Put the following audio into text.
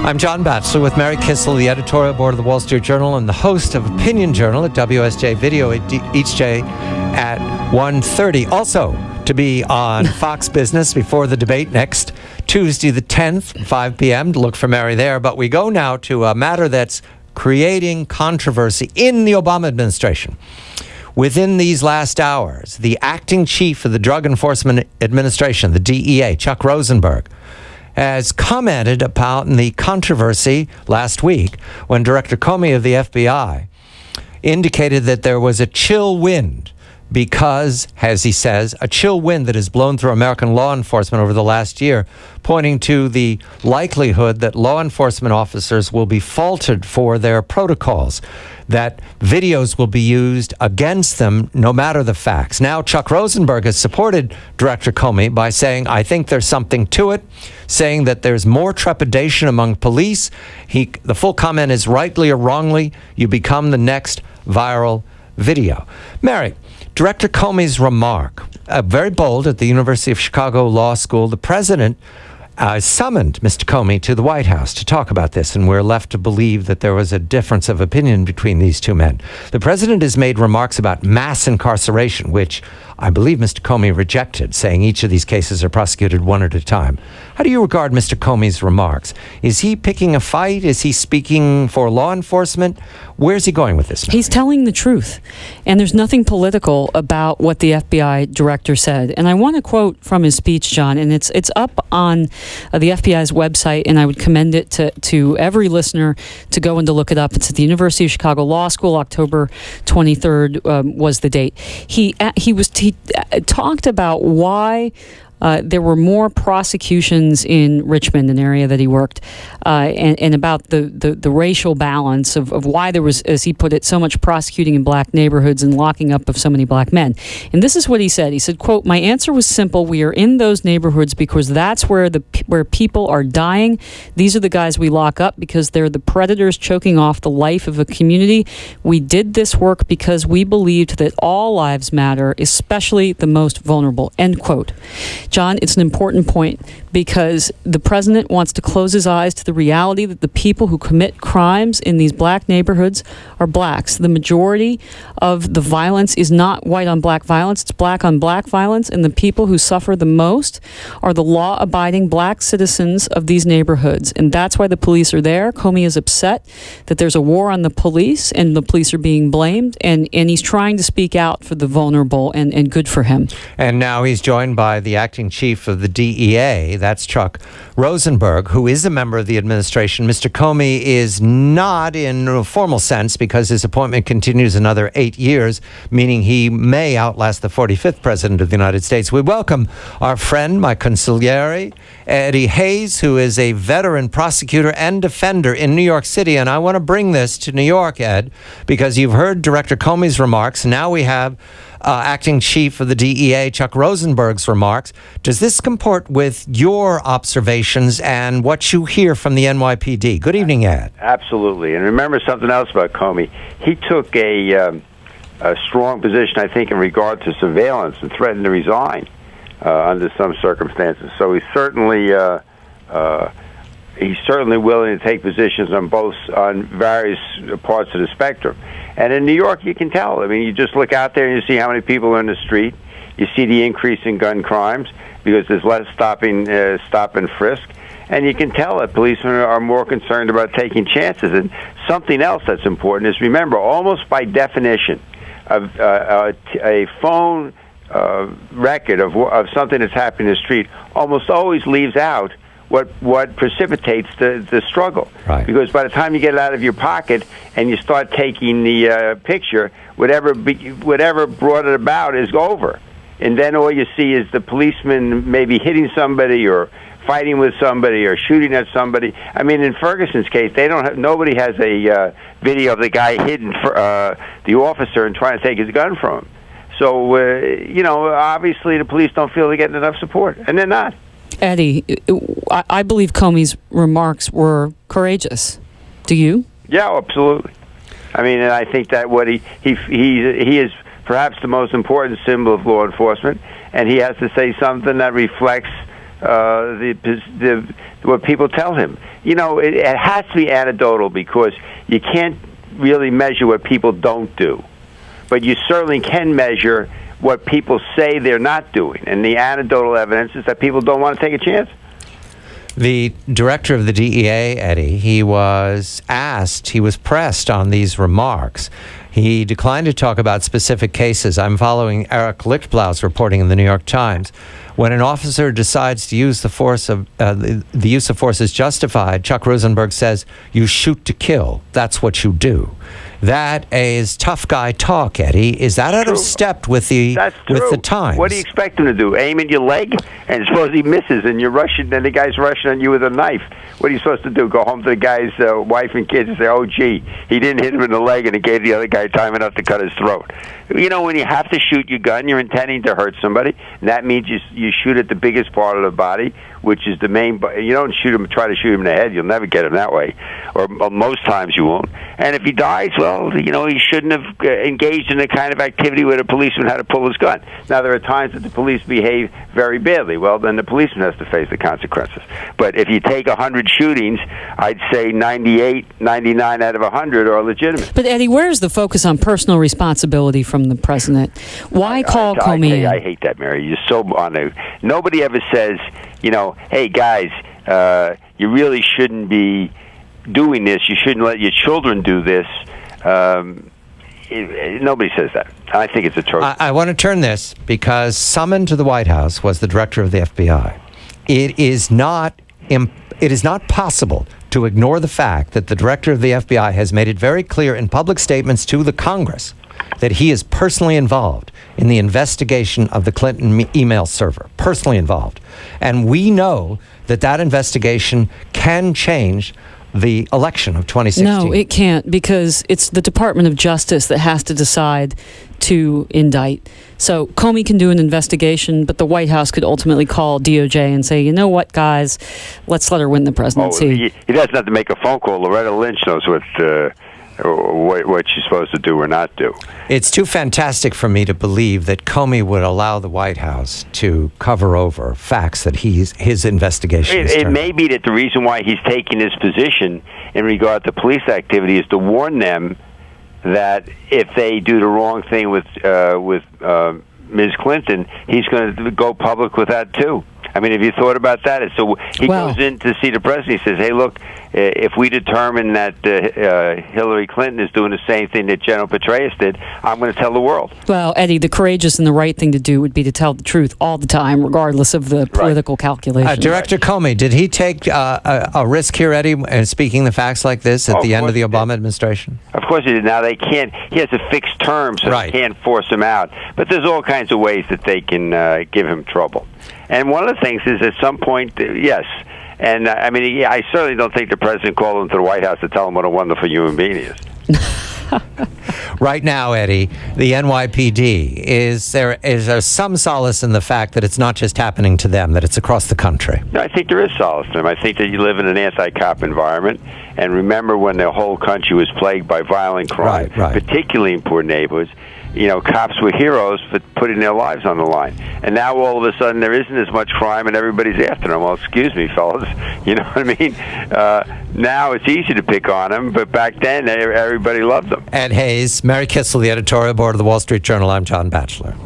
I'm John Batchelor with Mary Kissel, the editorial board of the Wall Street Journal and the host of Opinion Journal at WSJ Video each day at 1:30. Also, to be on Fox Business before the debate next Tuesday the 10th, 5 p.m. to look for Mary there. But we go now to a matter that's creating controversy in the Obama administration. Within these last hours, the acting chief of the Drug Enforcement Administration, the DEA, Chuck Rosenberg, has commented about the controversy last week when Director Comey of the FBI indicated that there was a chill wind because, as he says, a chill wind that has blown through American law enforcement over the last year, pointing to the likelihood that law enforcement officers will be faulted for their protocols, that videos will be used against them no matter the facts. Now, Chuck Rosenberg has supported Director Comey by saying, I think there's something to it, saying that there's more trepidation among police. The full comment is, rightly or wrongly, you become the next viral video. Mary, Director Comey's remark, very bold at the University of Chicago Law School. The president summoned Mr. Comey to the White House to talk about this, and we're left to believe that there was a difference of opinion between these two men. The president has made remarks about mass incarceration, which I believe Mr. Comey rejected, saying each of these cases are prosecuted one at a time. How do you regard Mr. Comey's remarks? Is he picking a fight? Is he speaking for law enforcement? Where's he going with this now? He's telling the truth. And there's nothing political about what the FBI director said. And I want to quote from his speech, John, and it's up on the FBI's website, and I would commend it to every listener to go and to look it up. It's at the University of Chicago Law School. October 23rd was the date. He talked about why there were more prosecutions in Richmond, an area that he worked, and about the racial balance of why there was, as he put it, so much prosecuting in black neighborhoods and locking up of so many black men. And this is what he said. He said, quote, "My answer was simple. We are in those neighborhoods because that's where people are dying. These are the guys we lock up because they're the predators choking off the life of a community. We did this work because we believed that all lives matter, especially the most vulnerable," end quote. John, it's an important point because the president wants to close his eyes to the reality that the people who commit crimes in these black neighborhoods are blacks. The majority of the violence is not white on black violence, it's black on black violence, and the people who suffer the most are the law-abiding black citizens of these neighborhoods. And that's why the police are there. Comey is upset that there's a war on the police and the police are being blamed, and he's trying to speak out for the vulnerable, and good for him. And now he's joined by the acting chief of the DEA, that's Chuck Rosenberg, who is a member of the administration. Mr. Comey is not in a formal sense because his appointment continues another 8 years, meaning he may outlast the 45th president of the United States. We welcome our friend, my consigliere, Eddie Hayes, who is a veteran prosecutor and defender in New York City. And I want to bring this to New York, Ed, because you've heard Director Comey's remarks. Now we have acting chief of the DEA, Chuck Rosenberg's remarks. Does this comport with your observations and what you hear from the NYPD? Good evening, Ed. Absolutely. And remember something else about Comey. He took a strong position, I think, in regard to surveillance and threatened to resign under some circumstances. So he's certainly willing to take positions on various parts of the spectrum. And in New York, you can tell. I mean, you just look out there and you see how many people are in the street. You see the increase in gun crimes because there's less stop and frisk. And you can tell that policemen are more concerned about taking chances. And something else that's important is, remember, almost by definition, a phone record of something that's happening in the street almost always leaves out what precipitates the struggle. Right. Because by the time you get it out of your pocket and you start taking the picture, whatever brought it about is over. And then all you see is the policeman maybe hitting somebody or fighting with somebody or shooting at somebody. I mean, in Ferguson's case, nobody has a video of the guy hitting the officer and trying to take his gun from him. So, obviously the police don't feel they're getting enough support, and they're not. Eddie, I believe Comey's remarks were courageous. Do you? Yeah, absolutely. I mean, and I think that what he is perhaps the most important symbol of law enforcement, and he has to say something that reflects what people tell him. You know, it has to be anecdotal because you can't really measure what people don't do, but you certainly can measure what people say they're not doing, and the anecdotal evidence is that people don't want to take a chance. The director of the DEA, Eddie, he was pressed on these remarks. He declined to talk about specific cases. I'm following Eric Lichtblau's reporting in the New York Times. When an officer decides to use the force of the use of force is justified, Chuck Rosenberg says, "You shoot to kill. That's what you do." That is tough guy talk, Eddie. Is that out of step with the times? What do you expect him to do? Aim at your leg, and suppose he misses, and you're rushing, and the guy's rushing on you with a knife. What are you supposed to do? Go home to the guy's wife and kids and say, "Oh, gee, he didn't hit him in the leg, and it gave the other guy time enough to cut his throat." You know, when you have to shoot your gun, you're intending to hurt somebody, and that means you shoot at the biggest part of the body, which is the main. You don't try to shoot him in the head. You'll never get him that way, or most times you won't. And if he dies, well, you know, he shouldn't have engaged in the kind of activity where the policeman had to pull his gun. Now, there are times that the police behave very badly. Well, then the policeman has to face the consequences. But if you take 100 shootings, I'd say 98, 99 out of 100 are legitimate. But, Eddie, where's the focus on personal responsibility from the president? Why call Comey? I hate that, Mary. You're so on it. Nobody ever says, you know, hey, guys, you really shouldn't be doing this. You shouldn't let your children do this. Nobody says that. I think it's a trope. I want to turn this because summoned to the White House was the director of the FBI. It is not possible to ignore the fact that the director of the FBI has made it very clear in public statements to the Congress that he is personally involved in the investigation of the Clinton email server, personally involved. And we know that that investigation can change the election of 2016. No, it can't, because it's the Department of Justice that has to decide to indict. So Comey can do an investigation, but the White House could ultimately call DOJ and say, you know what, guys, let's let her win the presidency. He doesn't have to make a phone call. Loretta Lynch knows what she's supposed to do or not do. It's too fantastic for me to believe that Comey would allow the White House to cover over facts that his investigation is It may be that the reason why he's taking his position in regard to police activity is to warn them that if they do the wrong thing with Ms. Clinton, he's going to go public with that too. I mean, have you thought about that? So he goes in to see the president. He says, hey, look, if we determine that Hillary Clinton is doing the same thing that General Petraeus did, I'm going to tell the world. Well, Eddie, the courageous and the right thing to do would be to tell the truth all the time, regardless of the political calculations. Director Comey, did he take a risk here, Eddie, in speaking the facts like this at the end of the Obama administration? Of course he did. Now, they can't. He has a fixed term, so they can't force him out. But there's all kinds of ways that they can give him trouble. And one of the things is at some point, yes. And I mean, I certainly don't think the president called him to the White House to tell him what a wonderful human being he is. Right now, Eddie, the NYPD, is there some solace in the fact that it's not just happening to them, that it's across the country? No, I think there is solace in them. I think that you live in an anti-cop environment. And remember when the whole country was plagued by violent crime, particularly in poor neighborhoods, you know, cops were heroes for putting their lives on the line. And now all of a sudden there isn't as much crime and everybody's after them. Well, excuse me, fellas. You know what I mean? Now it's easy to pick on them, but back then everybody loved them. Ed Hayes, Mary Kissel, the editorial board of the Wall Street Journal. I'm John Batchelor.